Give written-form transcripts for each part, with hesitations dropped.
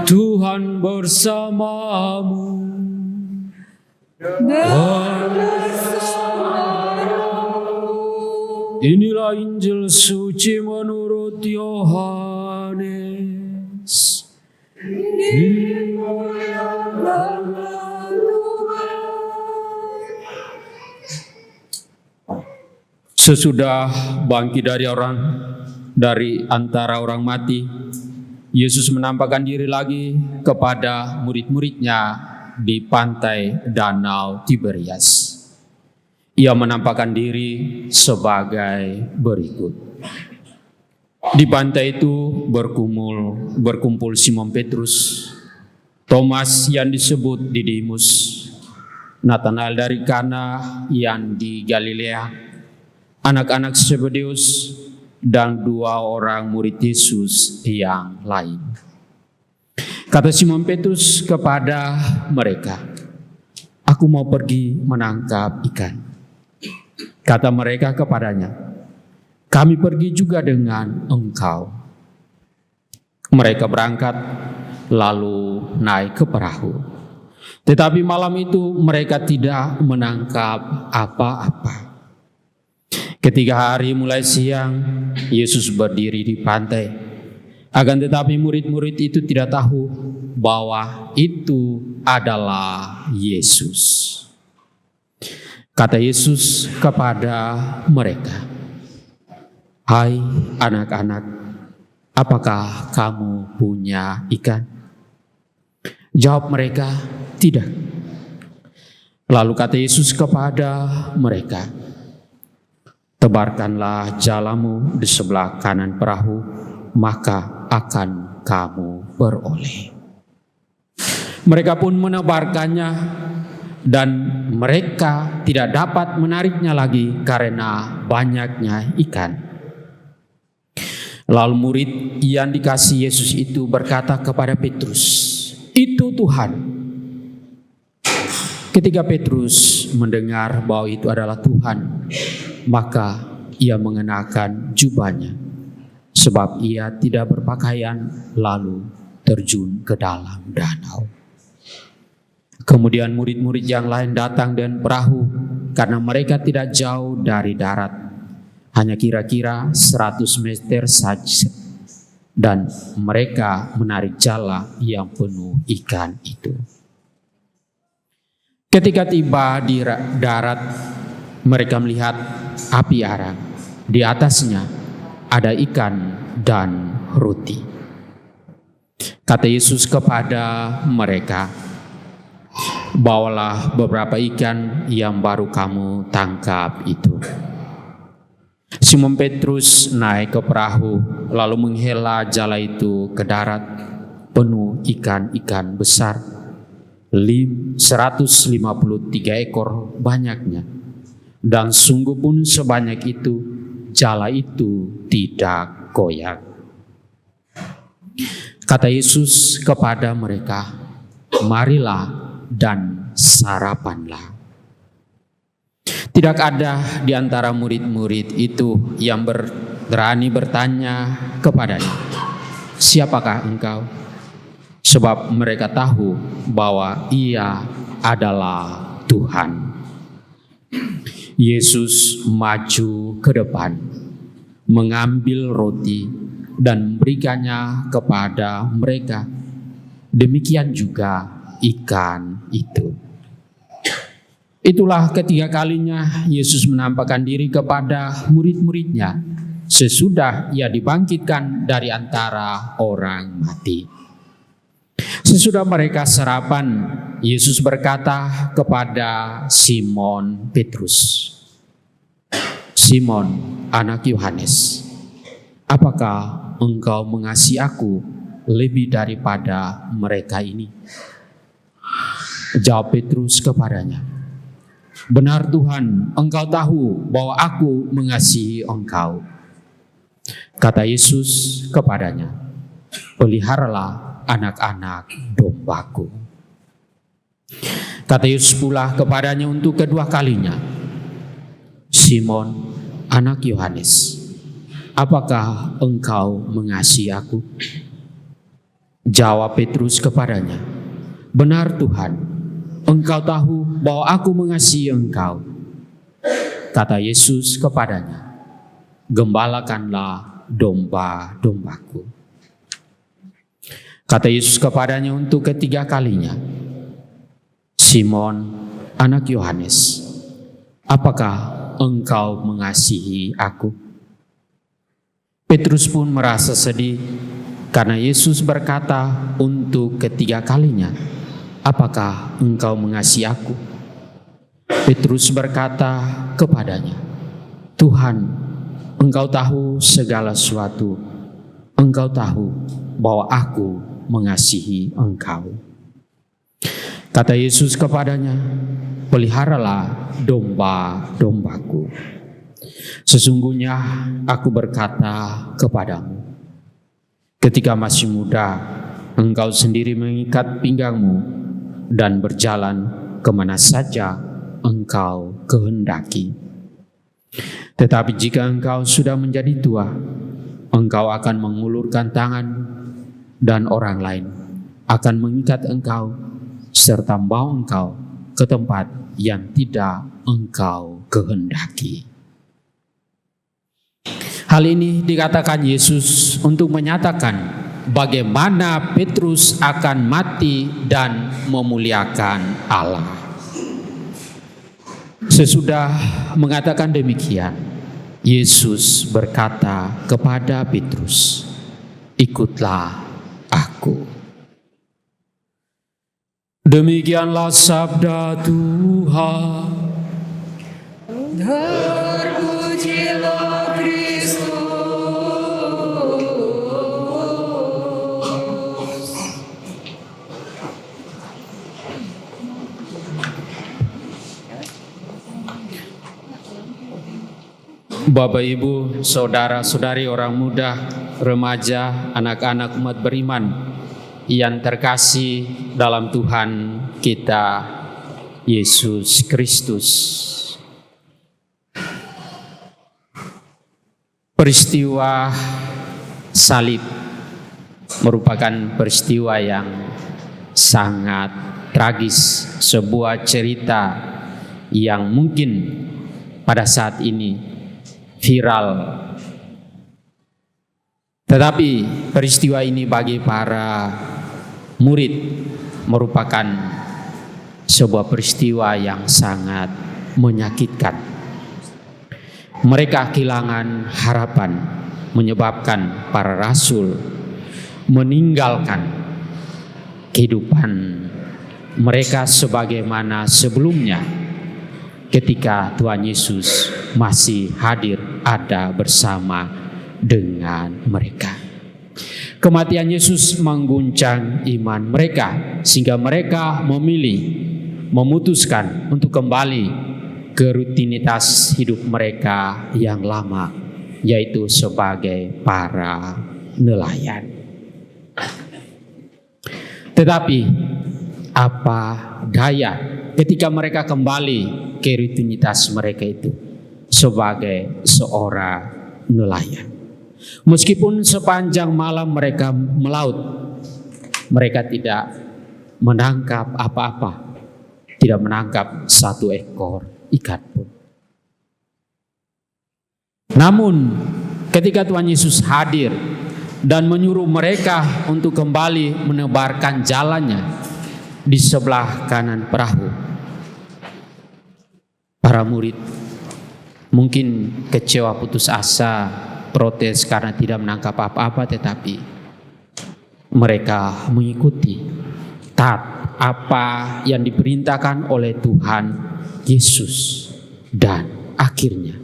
Tuhan bersamamu. Inilah Injil suci menurut Yohanes. Sesudah bangkit dari antara orang mati, Yesus menampakkan diri lagi kepada murid-muridnya di pantai Danau Tiberias. Ia menampakkan diri sebagai berikut. Di pantai itu berkumpul Simon Petrus, Thomas yang disebut Didimus, Natanael dari Kana yang di Galilea, anak-anak Zebedeus, dan 2 orang murid Yesus yang lain. Kata Simon Petrus kepada mereka, "Aku mau pergi menangkap ikan." Kata mereka kepadanya, "Kami pergi juga dengan engkau." Mereka berangkat lalu naik ke perahu. Tetapi malam itu mereka tidak menangkap apa-apa. Ketika hari mulai siang, Yesus berdiri di pantai. Akan tetapi murid-murid itu tidak tahu bahwa itu adalah Yesus. Kata Yesus kepada mereka, "Hai anak-anak, apakah kamu punya ikan?" Jawab mereka, "Tidak." Lalu kata Yesus kepada mereka, "Tebarkanlah jalamu di sebelah kanan perahu, maka akan kamu beroleh." Mereka pun menebarkannya, dan mereka tidak dapat menariknya lagi karena banyaknya ikan. Lalu murid yang dikasihi Yesus itu berkata kepada Petrus, "Itu Tuhan." Ketika Petrus mendengar bahwa itu adalah Tuhan, maka ia mengenakan jubahnya, sebab ia tidak berpakaian, lalu terjun ke dalam danau. Kemudian murid-murid yang lain datang dengan perahu, karena mereka tidak jauh dari darat, hanya kira-kira 100 meter saja, dan mereka menarik jala yang penuh ikan itu. Ketika tiba di darat, mereka melihat api arang. Di atasnya ada ikan dan roti. Kata Yesus kepada mereka, "Bawalah beberapa ikan yang baru kamu tangkap itu." Simon Petrus naik ke perahu, lalu menghela jala itu ke darat, penuh ikan-ikan besar, 153 ekor banyaknya. Dan sungguh pun sebanyak itu, jala itu tidak goyah. Kata Yesus kepada mereka, "Marilah dan sarapanlah." Tidak ada di antara murid-murid itu yang berani bertanya kepadanya, "Siapakah engkau?" Sebab mereka tahu bahwa ia adalah Tuhan. Yesus maju ke depan, mengambil roti dan memberikannya kepada mereka. Demikian juga ikan itu. Itulah ketiga kalinya Yesus menampakkan diri kepada murid-muridnya sesudah ia dibangkitkan dari antara orang mati. Sesudah mereka sarapan, Yesus berkata kepada Simon Petrus, "Simon, anak Yohanes, apakah engkau mengasihi aku lebih daripada mereka ini?" Jawab Petrus kepadanya, "Benar Tuhan, engkau tahu bahwa aku mengasihi engkau." Kata Yesus kepadanya, "Peliharalah anak-anak dombaku." Kata Yesus pula kepadanya untuk kedua kalinya, "Simon, anak Yohanes, apakah engkau mengasihi aku?" Jawab Petrus kepadanya, "Benar Tuhan, Engkau tahu bahwa aku mengasihi Engkau." Kata Yesus kepadanya, "Gembalakanlah domba-dombaku." Kata Yesus kepadanya untuk ketiga kalinya, "Simon, anak Yohanes, apakah engkau mengasihi aku?" Petrus pun merasa sedih karena Yesus berkata untuk ketiga kalinya, "Apakah engkau mengasihi aku?" Petrus berkata kepadanya, "Tuhan, Engkau tahu segala sesuatu. Engkau tahu bahwa aku mengasihi Engkau." Kata Yesus kepadanya, "Peliharalah domba-dombaku. Sesungguhnya aku berkata kepadamu, ketika masih muda, engkau sendiri mengikat pinggangmu dan berjalan kemana saja engkau kehendaki. Tetapi jika engkau sudah menjadi tua, engkau akan mengulurkan tangan dan orang lain akan mengikat engkau serta membawa engkau ke tempat yang tidak engkau kehendaki." Hal ini dikatakan Yesus untuk menyatakan bagaimana Petrus akan mati dan memuliakan Allah. Sesudah mengatakan demikian, Yesus berkata kepada Petrus, "Ikutlah aku." Demikianlah sabda Tuhan. Terpujilah Kristus. Bapak, Ibu, saudara-saudari, orang muda, remaja, anak-anak umat beriman yang terkasih dalam Tuhan kita Yesus Kristus. Peristiwa salib merupakan peristiwa yang sangat tragis, sebuah cerita yang mungkin pada saat ini viral. Tetapi peristiwa ini bagi para murid merupakan sebuah peristiwa yang sangat menyakitkan. Mereka kehilangan harapan, menyebabkan para rasul meninggalkan kehidupan mereka sebagaimana sebelumnya ketika Tuhan Yesus masih hadir ada bersama dengan mereka. Kematian Yesus mengguncang iman mereka sehingga mereka memutuskan untuk kembali ke rutinitas hidup mereka yang lama, yaitu sebagai para nelayan. Tetapi apa daya ketika mereka kembali ke rutinitas mereka itu sebagai seorang nelayan. Meskipun sepanjang malam mereka melaut, mereka tidak menangkap apa-apa, tidak menangkap satu ekor ikan pun. Namun ketika Tuhan Yesus hadir dan menyuruh mereka untuk kembali menebarkan jalannya di sebelah kanan perahu, para murid mungkin kecewa, putus asa, protes karena tidak menangkap apa-apa, tetapi mereka mengikuti taat apa yang diperintahkan oleh Tuhan Yesus. Dan akhirnya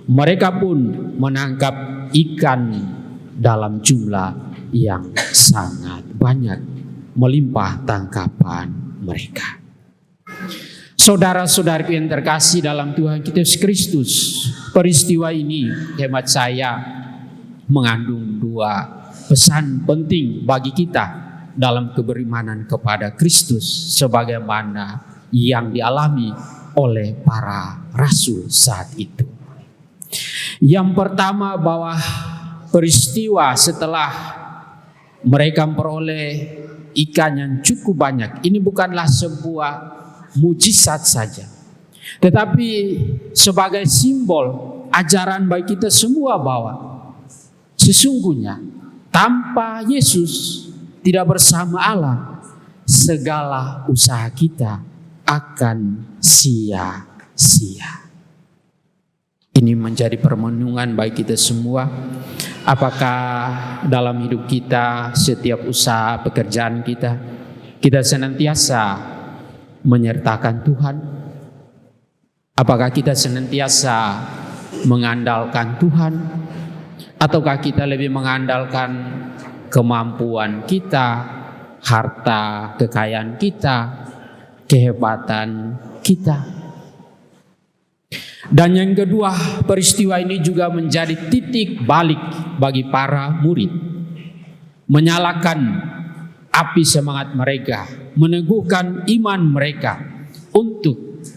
mereka pun menangkap ikan dalam jumlah yang sangat banyak, melimpah tangkapan mereka. Saudara-saudari yang terkasih dalam Tuhan kita Yesus Kristus, peristiwa ini hemat saya mengandung dua pesan penting bagi kita dalam keberimanan kepada Kristus sebagaimana yang dialami oleh para rasul saat itu. Yang pertama, bahwa peristiwa setelah mereka memperoleh ikan yang cukup banyak. Ini bukanlah sebuah mujizat saja, tetapi sebagai simbol ajaran bagi kita semua bahwa sesungguhnya tanpa Yesus, tidak bersama Allah, segala usaha kita akan sia-sia. Ini menjadi permenungan bagi kita semua. Apakah dalam hidup kita, setiap usaha pekerjaan kita senantiasa menyertakan Tuhan? Apakah kita senantiasa mengandalkan Tuhan? Ataukah kita lebih mengandalkan kemampuan kita, harta kekayaan kita, kehebatan kita? Dan yang kedua, peristiwa ini juga menjadi titik balik bagi para murid. Menyalakan api semangat mereka, meneguhkan iman mereka untuk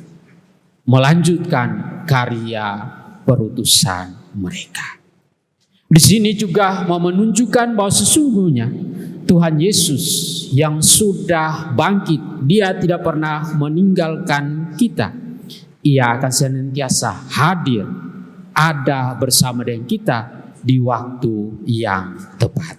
melanjutkan karya perutusan mereka. Di sini juga mau menunjukkan bahwa sesungguhnya Tuhan Yesus yang sudah bangkit, Dia tidak pernah meninggalkan kita. Ia akan senantiasa hadir, ada bersama dengan kita di waktu yang tepat.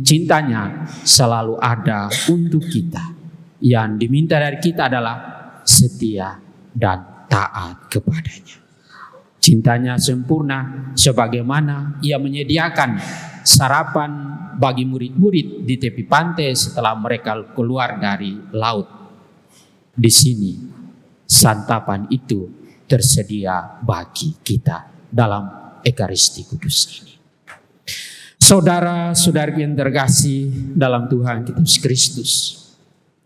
Cintanya selalu ada untuk kita. Yang diminta dari kita adalah setia dan taat kepadanya. Cintanya sempurna sebagaimana Ia menyediakan sarapan bagi murid-murid di tepi pantai setelah mereka keluar dari laut. Di sini santapan itu tersedia bagi kita dalam Ekaristi Kudus ini. Saudara-saudari yang terkasih dalam Tuhan kita Yesus Kristus.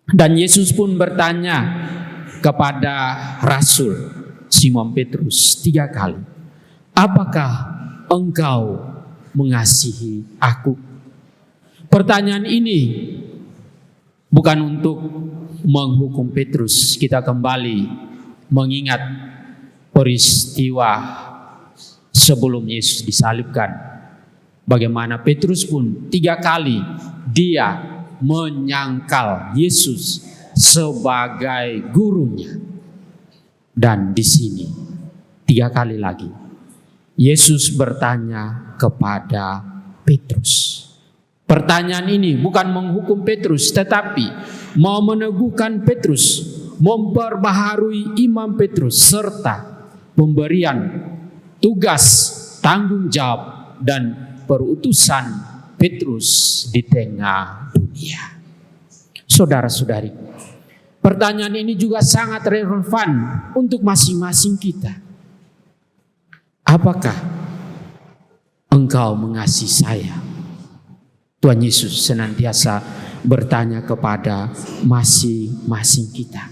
Dan Yesus pun bertanya kepada Rasul Simon Petrus 3 kali, apakah engkau mengasihi aku? Pertanyaan ini bukan untuk menghukum Petrus. Kita kembali mengingat peristiwa sebelum Yesus disalibkan. Bagaimana Petrus pun 3 kali dia menyangkal Yesus sebagai gurunya. Dan di sini 3 kali lagi Yesus bertanya kepada Petrus. Pertanyaan ini bukan menghukum Petrus, tetapi mau meneguhkan Petrus, memperbaharui iman Petrus, serta pemberian tugas, tanggung jawab, dan perutusan Petrus di tengah dunia. Saudara-saudari, pertanyaan ini juga sangat relevan untuk masing-masing kita. Apakah engkau mengasihi saya? Tuhan Yesus senantiasa bertanya kepada masing-masing kita.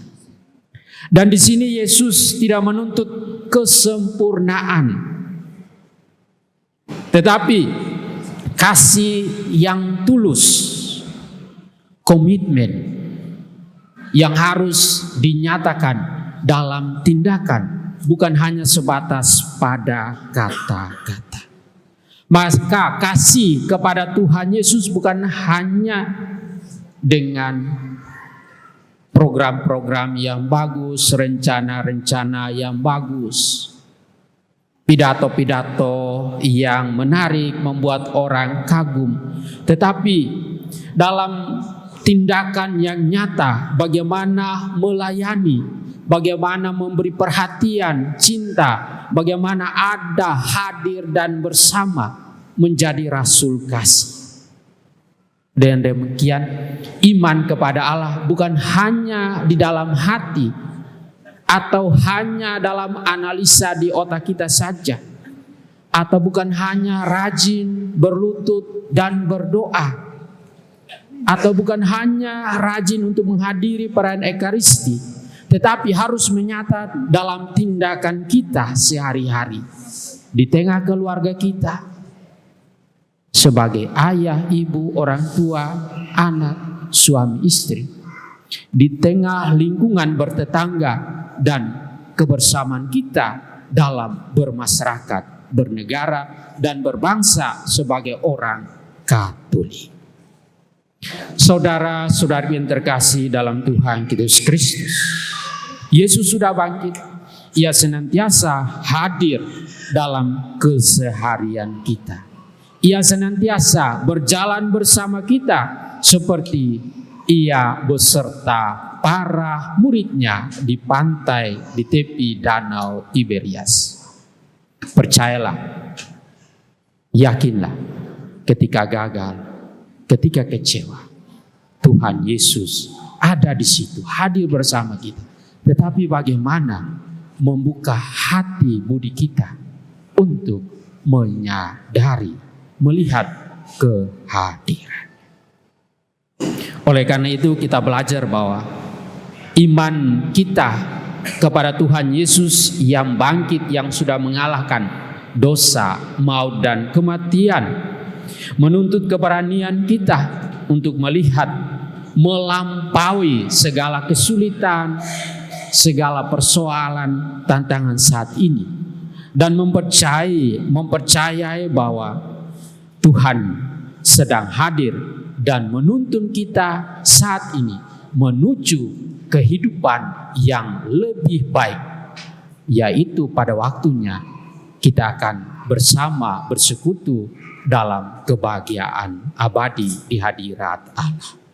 Dan di sini Yesus tidak menuntut kesempurnaan, tetapi kasih yang tulus, komitmen yang harus dinyatakan dalam tindakan, bukan hanya sebatas pada kata-kata. Maka kasih kepada Tuhan Yesus bukan hanya dengan program-program yang bagus, rencana-rencana yang bagus, pidato-pidato yang menarik, membuat orang kagum, tetapi dalam tindakan yang nyata, bagaimana melayani, bagaimana memberi perhatian, cinta, bagaimana ada, hadir dan bersama, menjadi rasul kasih. Dan demikian iman kepada Allah bukan hanya di dalam hati atau hanya dalam analisa di otak kita saja, atau bukan hanya rajin berlutut dan berdoa, atau bukan hanya rajin untuk menghadiri perayaan Ekaristi, tetapi harus menyata dalam tindakan kita sehari-hari, di tengah keluarga kita, sebagai ayah, ibu, orang tua, anak, suami, istri, di tengah lingkungan bertetangga dan kebersamaan kita dalam bermasyarakat, bernegara, dan berbangsa sebagai orang Katolik. Saudara-saudari yang terkasih dalam Tuhan Yesus Kristus, Yesus sudah bangkit. Ia senantiasa hadir dalam keseharian kita. Ia senantiasa berjalan bersama kita seperti ia beserta para muridnya di pantai di tepi danau Tiberias. Percayalah, yakinlah, ketika gagal, ketika kecewa, Tuhan Yesus ada di situ, hadir bersama kita. Tetapi bagaimana membuka hati budi kita untuk menyadari, melihat kehadiran. Oleh karena itu kita belajar bahwa iman kita kepada Tuhan Yesus yang bangkit, yang sudah mengalahkan dosa, maut dan kematian, menuntut keberanian kita untuk melihat, melampaui segala kesulitan, segala persoalan, tantangan saat ini, dan mempercayai bahwa Tuhan sedang hadir dan menuntun kita saat ini menuju kehidupan yang lebih baik, yaitu pada waktunya kita akan bersama bersekutu dalam kebahagiaan abadi di hadirat Allah.